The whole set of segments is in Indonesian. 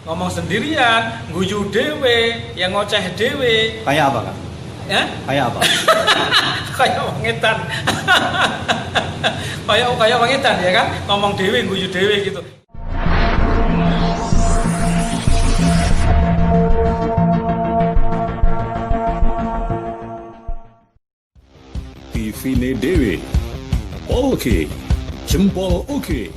ngomong sendirian, guyu dewe, yang ngoceh dewe. Kayak apa, Kak? Ya? Kayak apa? Kayak wangetan. kayak wangetan ya kan? Ngomong dewe, guyu dewe gitu. Tivine Dewi. Oke, jempol oke.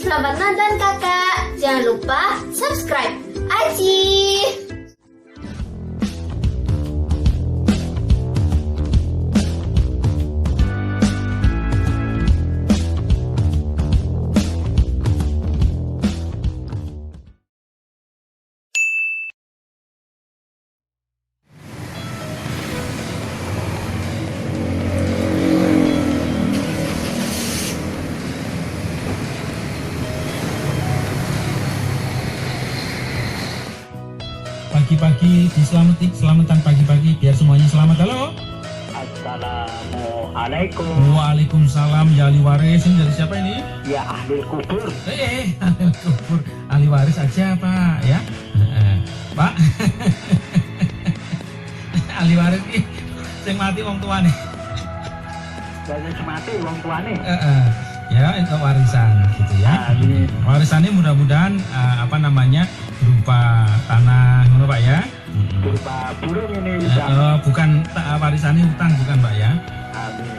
Selamat nonton kakak, jangan lupa subscribe Aji. Pagi-pagi selamatan pagi-pagi biar semuanya selamat. Halo. Assalamualaikum. Waalaikumsalam. Ya ahli waris, ini dari siapa ini? Ya ahli kubur. Ahli kubur. Ahli waris aja Pak ya. Pak. Ahli waris ini sing mati wong tuane. Sing mati wong tuane. Ya itu warisan gitu ya. Warisannya mudah-mudahan berupa tanah, ngono Pak ya. Berupa burung ini. Bukan warisannya utang bukan Pak ya. Amin.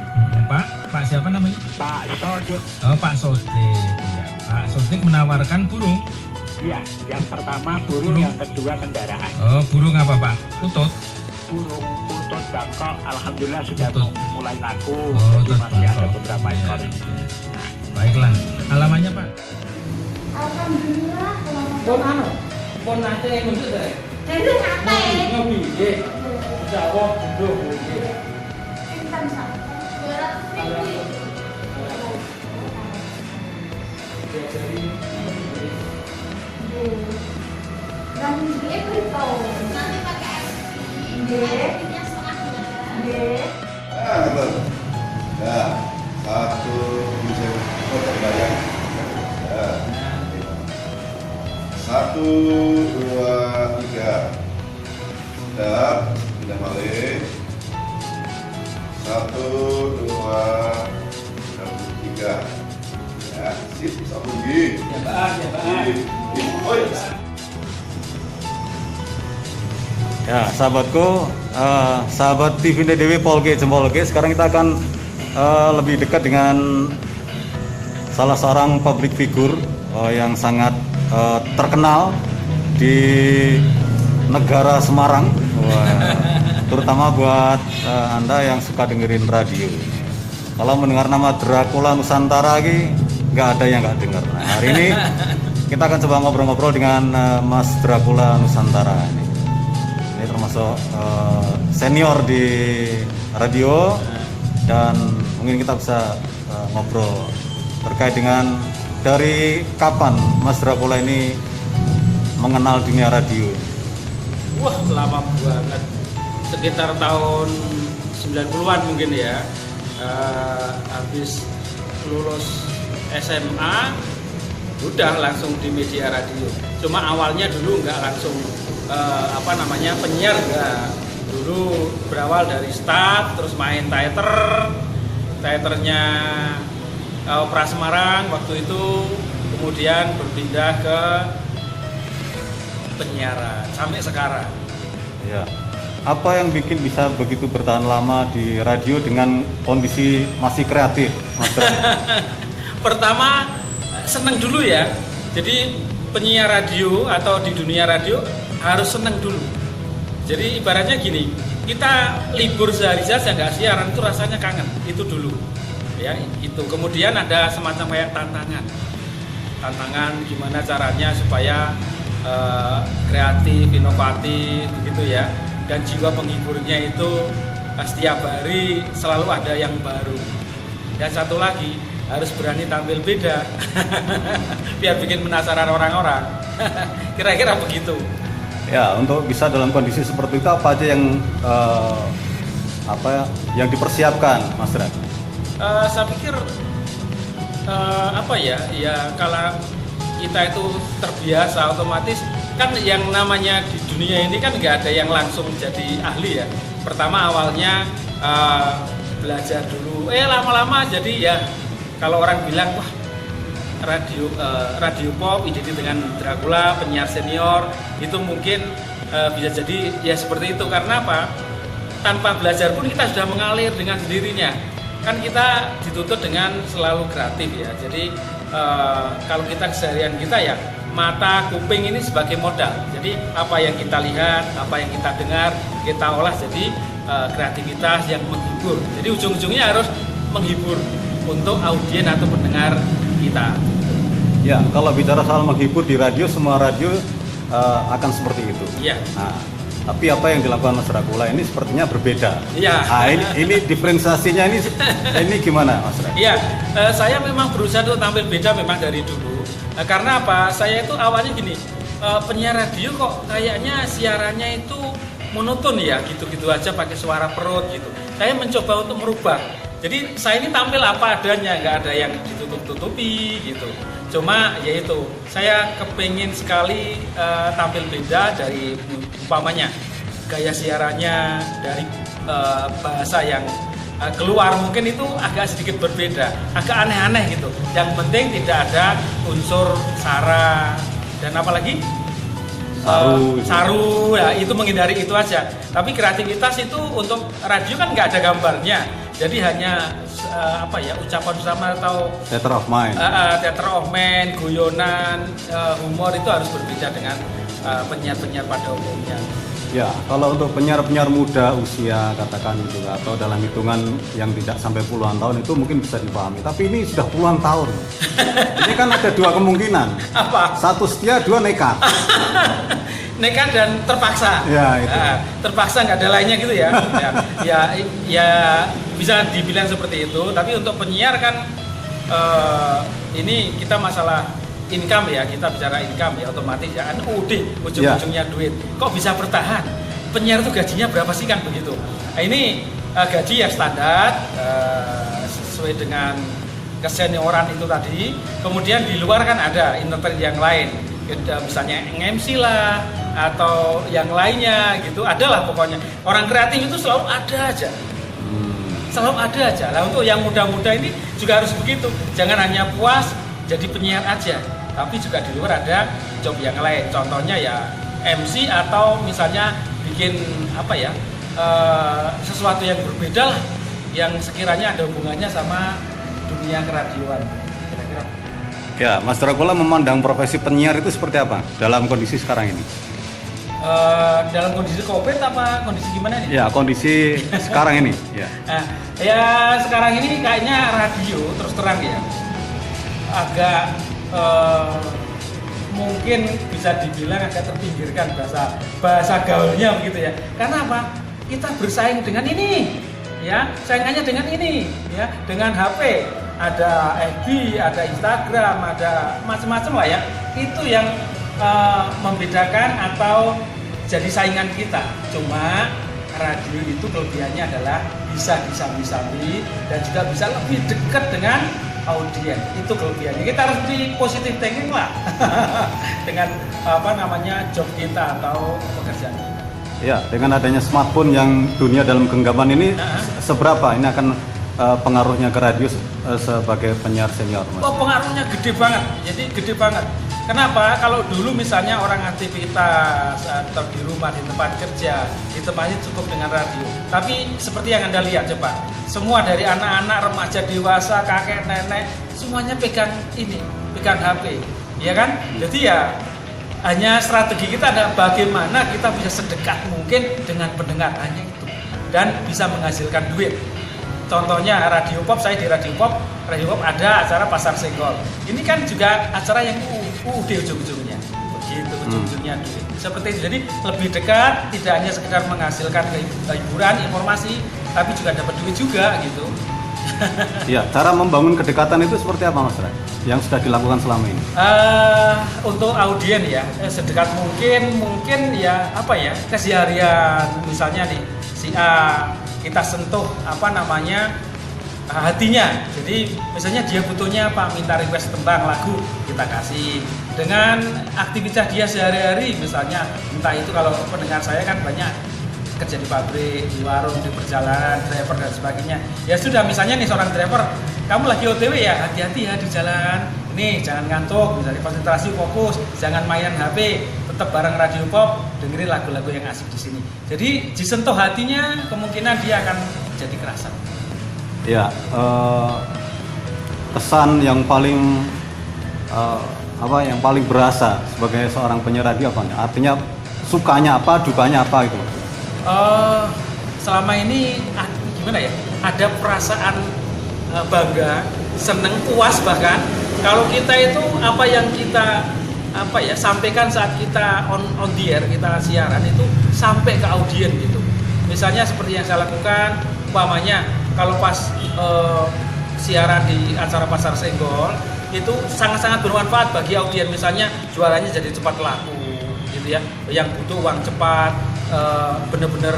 Pak siapa namanya? Pak Sodik. Oh Pak Sodik. Ya. Pak Sodik menawarkan burung. Iya, yang pertama burung, yang kedua kendaraan. Oh burung apa Pak? Utut. Burung utut bangkok, alhamdulillah sudah Utut. mulai laku. Oh, jadi utut masih ada bangkok. beberapa ekor. Baiklah. Alamannya Pak? Alhamdulillah. Pon nate ngunjuk deh. Jadi ngapain? Ngopi, nggih. Jawab dulu. Pinten sak? 200.000. Dan dia kripto. Nanti pakai SP. Dia setengah bulan. Betul. Ya, satu bisa kotak bayar. Ya. Satu, dua, tiga. Sudah, tidak balik. Satu, dua, tiga. Ya, sip, bisa pergi. Ya Pak. Oh, ya. Ya, sahabatku, sahabat Tivine Dewi Polge Jempol Oke. Sekarang kita akan lebih dekat dengan salah seorang public figure yang sangat terkenal di negara Semarang. Wah, terutama buat Anda yang suka dengerin radio. Kalau mendengar nama Dracula Nusantara lagi, nggak ada yang nggak dengar. Nah, hari ini kita akan coba ngobrol-ngobrol dengan Mas Dracula Nusantara ini. Ini termasuk senior di radio dan mungkin kita bisa ngobrol terkait dengan dari kapan Mas Dracula ini mengenal dunia radio. Wah, lama banget. Sekitar tahun 90-an mungkin ya. Habis lulus SMA udah langsung di media radio. Cuma awalnya dulu nggak langsung penyiar enggak. Dulu berawal dari start, terus main teaternya Opera Semarang waktu itu, kemudian berpindah ke penyiaran sampai sekarang. Ya. Apa yang bikin bisa begitu bertahan lama di radio dengan kondisi masih kreatif, Mas Dracula? Pertama seneng dulu ya. Jadi penyiar radio atau di dunia radio harus seneng dulu. Jadi ibaratnya gini, kita libur sehari saja nggak siaran itu rasanya kangen, itu dulu. Ya, itu. Kemudian ada semacam kayak tantangan gimana caranya supaya kreatif, inovatif begitu ya. Dan jiwa penghiburnya itu setiap hari selalu ada yang baru. Dan satu lagi, harus berani tampil beda. Biar bikin penasaran orang-orang. Kira-kira begitu. Ya, untuk bisa dalam kondisi seperti itu apa aja yang dipersiapkan, Mas Ren? Saya pikir apa ya kalau kita itu terbiasa otomatis kan yang namanya di dunia ini kan nggak ada yang langsung jadi ahli ya. Pertama awalnya belajar dulu, lama-lama jadi ya kalau orang bilang wah radio pop identik dengan Dracula, penyiar senior itu mungkin bisa jadi ya seperti itu. Karena apa? Tanpa belajar pun kita sudah mengalir dengan sendirinya. Kan kita dituntut dengan selalu kreatif ya. Jadi kalau kita keseharian kita ya mata, kuping ini sebagai modal. Jadi apa yang kita lihat, apa yang kita dengar, kita olah jadi kreativitas yang menghibur. Jadi ujung-ujungnya harus menghibur untuk audiens atau pendengar kita. Ya, kalau bicara soal menghibur di radio, semua radio akan seperti itu. Iya. Nah, tapi apa yang dilakukan Mas Dracula ini sepertinya berbeda. Iya. Nah, ini diferensiasinya ini gimana, Mas Dracula? Iya, saya memang berusaha untuk tampil beda memang dari dulu. Karena apa? Saya itu awalnya gini, penyiar radio kok kayaknya siarannya itu monoton ya, gitu-gitu aja pakai suara perut gitu. Saya mencoba untuk merubah. Jadi saya ini tampil apa adanya, nggak ada yang ditutup-tutupi gitu. Cuma yaitu saya kepingin sekali tampil beda dari umpamanya gaya siarannya, dari bahasa yang keluar mungkin itu agak sedikit berbeda, agak aneh-aneh gitu. Yang penting tidak ada unsur sara dan apalagi saru ya, itu menghindari itu aja. Tapi kreativitas itu untuk radio kan nggak ada gambarnya. Jadi hanya ucapan bersama atau theater of mind. Theater of mind, guyonan, humor itu harus berbeda dengan penyiar-penyiar pada umumnya. Ya, kalau untuk penyiar-penyiar muda usia katakan itu atau dalam hitungan yang tidak sampai puluhan tahun itu mungkin bisa dipahami. Tapi ini sudah puluhan tahun. Ini kan ada dua kemungkinan. Apa? Satu setia, dua nekat. Nekat dan terpaksa. Ya, itu. Terpaksa nggak ada lainnya gitu ya. ya bisa dibilang seperti itu. Tapi untuk penyiar kan ini kita masalah income ya, kita bicara income ya, otomatis ya kan ujung-ujungnya duit. Kok bisa bertahan? Penyiar itu gajinya berapa sih kan begitu? Nah, ini gaji yang standar sesuai dengan kesenioran itu tadi. Kemudian di luar kan ada entertain yang lain, misalnya MC lah atau yang lainnya gitu. Adalah pokoknya orang kreatif itu selalu ada aja. Selalu ada aja. Lah untuk yang muda-muda ini juga harus begitu. Jangan hanya puas jadi penyiar aja, tapi juga di luar ada job yang lain. Contohnya ya MC atau misalnya bikin sesuatu yang berbeda lah, yang sekiranya ada hubungannya sama dunia keradioan. Kira-kira. Ya, Mas Dracula memandang profesi penyiar itu seperti apa dalam kondisi sekarang ini? Dalam kondisi COVID apa kondisi gimana nih? Ya, kondisi sekarang ini. Ya. Ya sekarang ini kayaknya radio terus terang ya agak mungkin bisa dibilang agak terpinggirkan bahasa gaulnya begitu ya. Karena apa? Kita bersaing dengan ini, ya saingannya dengan ini, ya dengan HP, ada FB, ada Instagram, ada macam-macam lah ya. Itu yang membedakan atau jadi saingan kita. Cuma radio itu kelebihannya adalah bisa disambi-sambi dan juga bisa lebih dekat dengan audiens. Itu kelebihannya. Kita harus di positive thinking lah dengan job kita atau pekerjaan kita. Ya, dengan adanya smartphone yang dunia dalam genggaman ini, seberapa ini akan pengaruhnya ke radio sebagai penyiar senior, Mas? Oh, pengaruhnya gede banget. Jadi gede banget. Kenapa? Kalau dulu misalnya orang aktivitas atau di rumah, di tempat kerja, ditempatnya cukup dengan radio. Tapi seperti yang Anda lihat coba, semua dari anak-anak, remaja, dewasa, kakek, nenek, semuanya pegang HP, ya kan? Jadi ya hanya strategi kita ada bagaimana kita bisa sedekat mungkin dengan pendengar, hanya itu, dan bisa menghasilkan duit. Contohnya radio pop, saya di radio pop ada acara Pasar Senggol. Ini kan juga acara yang ujung-ujungnya, begitu ujung-ujungnya duit. Seperti itu, jadi lebih dekat, tidak hanya sekedar menghasilkan hiburan, informasi, tapi juga dapat duit juga gitu. Ya, cara membangun kedekatan itu seperti apa, Mas Ray? Yang sudah dilakukan selama ini? Untuk audiens ya, sedekat mungkin ya keseharian, misalnya nih si A kita sentuh hatinya. Jadi misalnya dia butuhnya apa, minta request tentang lagu, kita kasih. Dengan aktivitas dia sehari-hari, misalnya entah itu kalau pendengar saya kan banyak kerja di pabrik, di warung, di perjalanan, driver dan sebagainya. Ya sudah, misalnya nih seorang driver, kamu lagi OTW ya, hati-hati ya di jalan. Nih jangan ngantuk, misalnya konsentrasi, fokus, jangan mainan HP, tetap bareng Radio Pop, dengerin lagu-lagu yang asik di sini. Jadi disentuh hatinya, kemungkinan dia akan jadi kerasan. Ya, kesan yang paling yang paling berasa sebagai seorang penyiar radio apa? Artinya sukanya apa, dukanya apa itu? Selama ini gimana ya? Ada perasaan bangga, seneng, puas bahkan. Kalau kita itu apa yang kita sampaikan saat kita on the air, kita siaran itu sampai ke audien gitu. Misalnya seperti yang saya lakukan, umpamanya kalau pas siaran di acara Pasar Senggol itu sangat-sangat bermanfaat bagi audien. Misalnya jualannya jadi cepat laku gitu ya, yang butuh uang cepat, bener-bener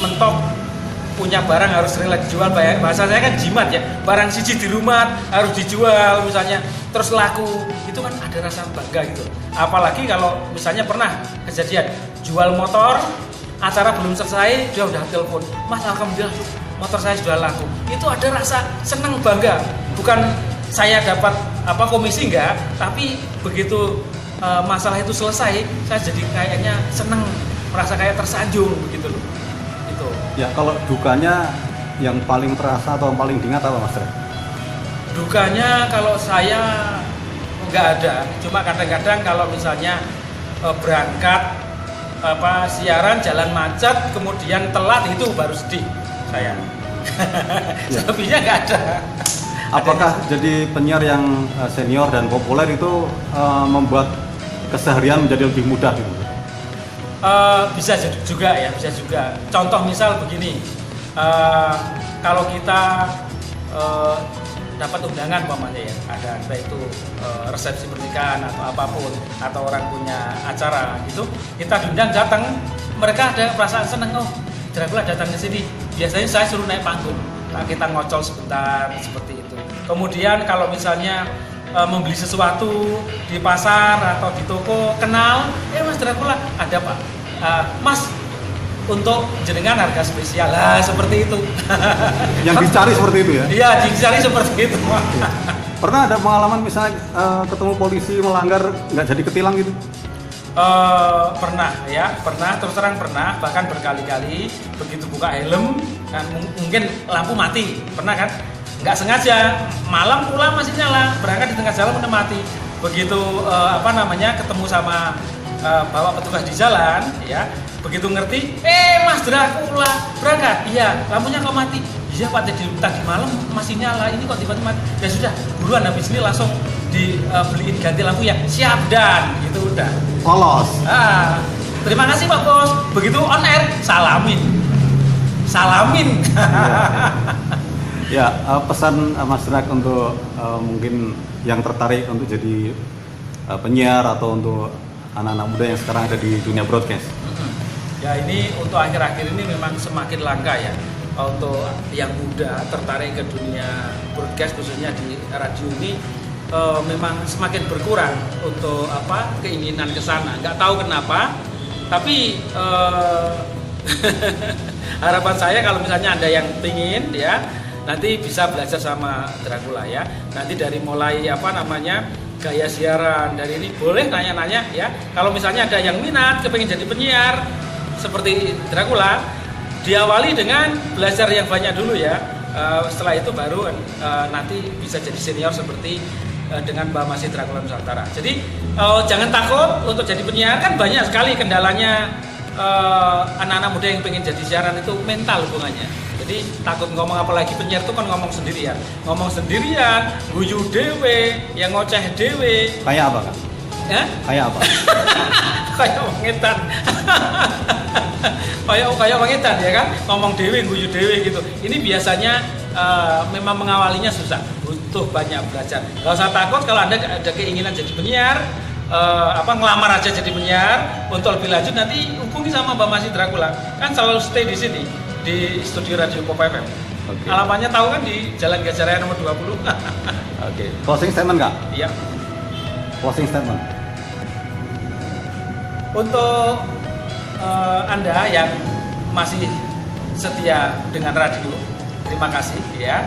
mentok, punya barang harus rela dijual. Bahasa saya kan jimat ya, barang siji di rumah harus dijual misalnya, terus laku, itu kan ada rasa bangga gitu. Apalagi kalau misalnya pernah kejadian jual motor, acara belum selesai dia udah telepon, Mas alhamdulillah motor saya sudah laku. Itu ada rasa senang bangga, bukan saya dapat komisi enggak, tapi begitu masalah itu selesai, saya jadi kayaknya senang, merasa kayak tersanjung begitu loh. Itu. Ya, kalau dukanya yang paling terasa atau yang paling diingat apa, Mas? Dukanya kalau saya nggak ada, cuma kadang-kadang kalau misalnya berangkat siaran jalan macet kemudian telat, itu baru sedih saya. Selebihnya nggak ada. Apakah jadi penyiar yang senior dan populer itu membuat keseharian menjadi lebih mudah gitu? Bisa juga ya, bisa juga. Contoh misal begini, kalau kita dapat undangan umpamanya ya, ada entah itu resepsi pernikahan atau apapun, atau orang punya acara gitu, kita diundang datang, mereka ada perasaan senang, oh Dracula datang ke sini. Biasanya saya suruh naik panggung, kita ngocol sebentar seperti itu. Kemudian kalau misalnya membeli sesuatu di pasar atau di toko, kenal, Mas Dracula, ada Pak, Mas untuk jenengan harga spesial lah, seperti itu. Yang dicari seperti itu ya? Iya, dicari seperti itu. Pernah ada pengalaman misalnya ketemu polisi melanggar nggak jadi ketilang gitu? Pernah ya, terus terang pernah, bahkan berkali-kali. Begitu buka helm kan mungkin lampu mati, pernah kan? Nggak sengaja, malam pula masih nyala, berangkat di tengah jalan udah mati. Begitu ketemu sama bawa petugas di jalan ya, begitu ngerti, Mas Dracula berangkat, iya lampunya kok mati, iya Pak tadi malam masih nyala, ini kok tiba-tiba mati. Ya sudah, buruan habis ini langsung dibeliin ganti lampu ya, siap, dan itu udah lolos. Terima kasih Pak Bos. Begitu on air salamin. Ya, pesan Mas Drak untuk mungkin yang tertarik untuk jadi penyiar atau untuk anak-anak muda yang sekarang ada di dunia broadcast. Ya, ini untuk akhir-akhir ini memang semakin langka ya untuk yang muda tertarik ke dunia broadcast, khususnya di radio ini memang semakin berkurang untuk keinginan ke sana. Nggak tahu kenapa, tapi harapan saya kalau misalnya ada yang pingin ya, nanti bisa belajar sama Dracula ya. Nanti dari mulai gaya siaran, dari ini boleh nanya-nanya ya. Kalau misalnya ada yang minat kepengin jadi penyiar seperti Dracula, diawali dengan belajar yang banyak dulu ya. Setelah itu baru nanti bisa jadi senior seperti dengan Mbak Masih Dracula Nusantara. Jadi jangan takut untuk jadi penyiar, kan banyak sekali kendalanya. Anak-anak muda yang pengen jadi siaran itu mental hubungannya. Jadi takut ngomong, apalagi penyiar itu kan ngomong sendirian, guyu dewe, yang ngoceh dewe. Kayak apa Kak? Ya? Kayak apa? Kayak wangitan. kayak wangitan ya kan, ngomong dewe, guyu dewe gitu. Ini biasanya memang mengawalinya susah, butuh banyak belajar. Gak usah takut kalau Anda ada keinginan jadi penyiar, ngelamar aja jadi penyiar. Untuk lebih lanjut nanti hubungi sama Mbak Masih Dracula, kan selalu stay di sini di studio Radio Pop FM. Oke. Alamatnya tahu kan di Jalan Gajah Raya nomor 20. Oke. Closing statement nggak? Iya. Closing statement. Untuk Anda yang masih setia dengan radio, terima kasih ya.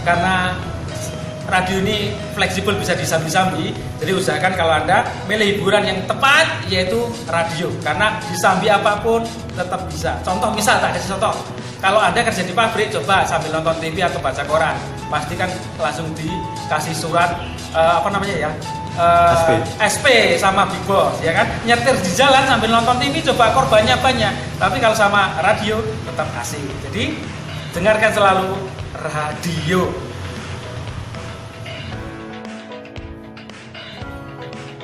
Karena radio ini fleksibel, bisa disambi-sambi. Jadi usahakan kalau Anda milih hiburan yang tepat, yaitu radio. Karena disambi apapun tetap bisa. Contoh misal, tak kasih contoh. Kalau Anda kerja di pabrik, coba sambil nonton TV atau baca koran. Pasti kan langsung dikasih surat, SP sama Big Boss, ya kan? Nyetir di jalan sambil nonton TV, coba korbannya banyak. Tapi kalau sama radio, tetap asik. Jadi, dengarkan selalu radio.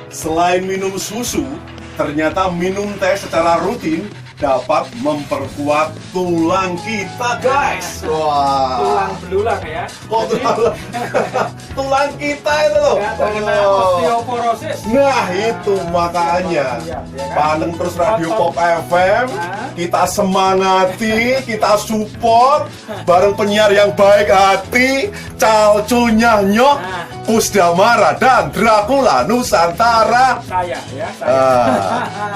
Selain minum susu, ternyata minum teh secara rutin dapat memperkuat tulang kita, guys. Wah. Tulang belulang ya. Kok tulang kita itu loh. Nggak terkena osteoporosis. Nah itu makanya panteng terus Radio Pop FM. Kita semangati, kita support bareng penyiar yang baik hati, Calcul Nyahnyoh, Kusdamara dan Dracula Nusantara. Saya ya, saya.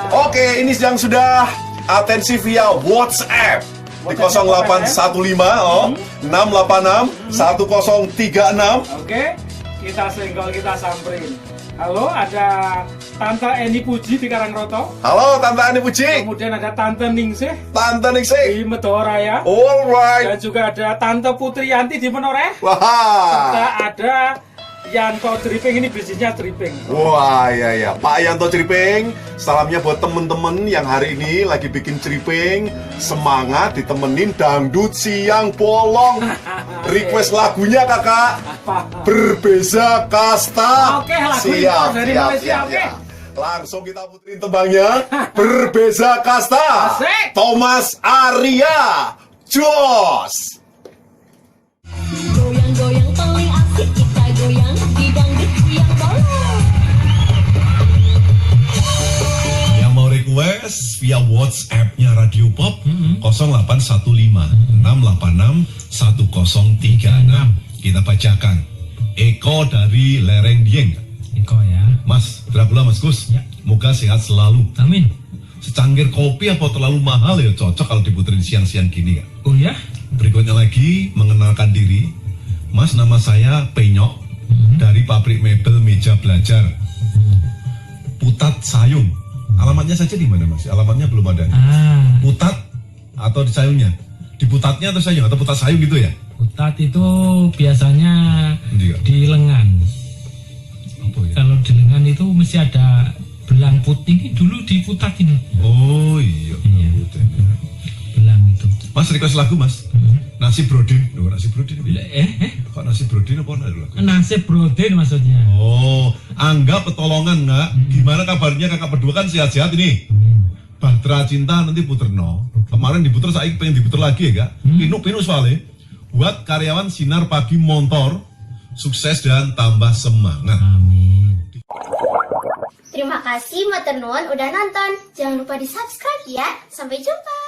Oke, ini yang sudah atensi via WhatsApp di 0815 686 1036. Oke, kita senggol, kita samperin. Halo, ada Tante Eni Puji di Karangroto. Halo Tante Ani Puji. Kemudian ada Tante Ningsih Tante Ningsih. di Medoraya. Alright. Dan juga ada Tante Putriyanti di Menoreh. Wah. Serta ada Yanto Driping, ini bisnisnya Driping. Wah, ya. Pak Yanto Ceriping, salamnya buat temen-temen yang hari ini lagi bikin ceriping. Semangat ditemenin dangdut siang bolong. Request lagunya kakak. Berbeza Kasta. Oke, lagu impor dari Malaysia, oke. Langsung kita puterin tembangnya. Berbeza Kasta. Asik. Thomas Arya. Jos. Goyang-goyang paling asik, kita goyang di dangdut yang bolong. Yang mau request via WhatsApp-nya Radio Pop 0815 686 1036. Kita bacakan. Eko dari Lereng Dieng. Eko ya. Mas Dracula, Mas Gus, Ya. moga sehat selalu. Amin. Secangkir kopi apa terlalu mahal ya, cocok kalau diputerin siang-siang gini kan. Oh ya? Berikutnya lagi, mengenalkan diri. Mas, nama saya Penyok dari pabrik mebel meja belajar Putat Sayung. Alamatnya saja di mana, Mas? Alamatnya belum ada. Putat atau di sayungnya? Di putatnya atau sayung? Atau putat sayung gitu ya? Putat itu biasanya Iya. di lengan. Apa ya? Kalau di lengan itu mesti ada belang putih. Ini dulu di putat ini. Oh iya. Iya. Belang itu. Mas, request lagu, Mas. Nasi Brodin. Loh, nasi Brodin. Kok nasi Brodin apa ada lagu? Nasib Brodin maksudnya. Oh, Angga Petolongan nggak? Gimana kabarnya kakak berdua kan sehat-sehat ini? Bahtera Cinta nanti puterno. Kemarin diputer, saya pengen diputer lagi ya kak. Pinu soalnya. Buat karyawan Sinar Pagi Montor, sukses dan tambah semangat. Amin. Terima kasih Matur Nuwun udah nonton. Jangan lupa di subscribe ya. Sampai jumpa.